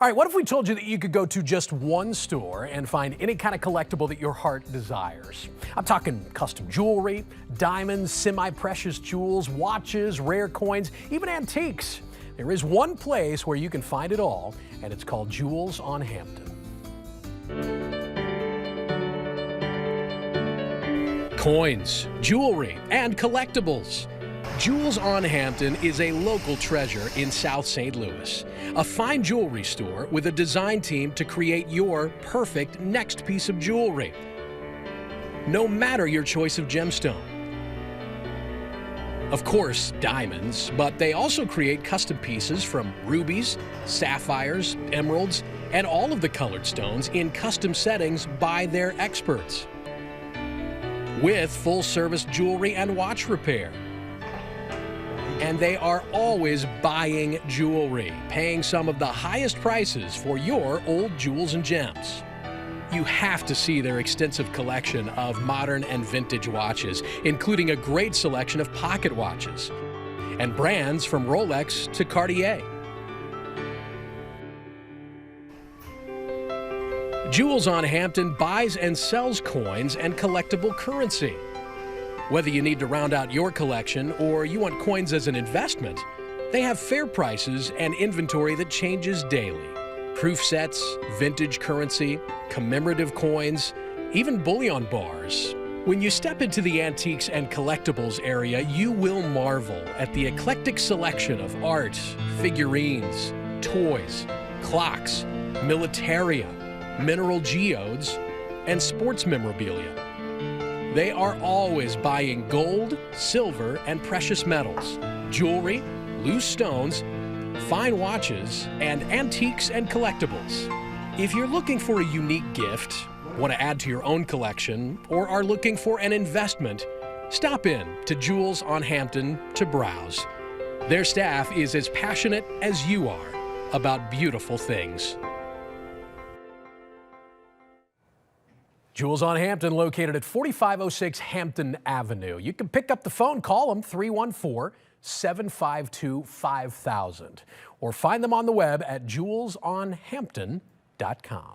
All right, what if we told you that you could go to just one store and find any kind of collectible that your heart desires? I'm talking custom jewelry, diamonds, semi-precious jewels, watches, rare coins, even antiques. There is one place where you can find it all, and it's called Jewels on Hampton. Coins, jewelry, and collectibles. Jewels on Hampton is a local treasure in South St. Louis, a fine jewelry store with a design team to create your perfect next piece of jewelry, no matter your choice of gemstone. Of course, diamonds, but they also create custom pieces from rubies, sapphires, emeralds, and all of the colored stones in custom settings by their experts, with full-service jewelry and watch repair. And they are always buying jewelry, paying some of the highest prices for your old jewels and gems. You have to see their extensive collection of modern and vintage watches, including a great selection of pocket watches and brands from Rolex to Cartier. Jewels on Hampton buys and sells coins and collectible currency. Whether you need to round out your collection or you want coins as an investment, they have fair prices and inventory that changes daily. Proof sets, vintage currency, commemorative coins, even bullion bars. When you step into the antiques and collectibles area, you will marvel at the eclectic selection of art, figurines, toys, clocks, militaria, mineral geodes, and sports memorabilia. They are always buying gold, silver, and precious metals, jewelry, loose stones, fine watches, and antiques and collectibles. If you're looking for a unique gift, want to add to your own collection, or are looking for an investment, stop in to Jewels on Hampton to browse. Their staff is as passionate as you are about beautiful things. Jewels on Hampton, located at 4506 Hampton Avenue. You can pick up the phone, call them 314-752-5000, or find them on the web at jewelsonhampton.com.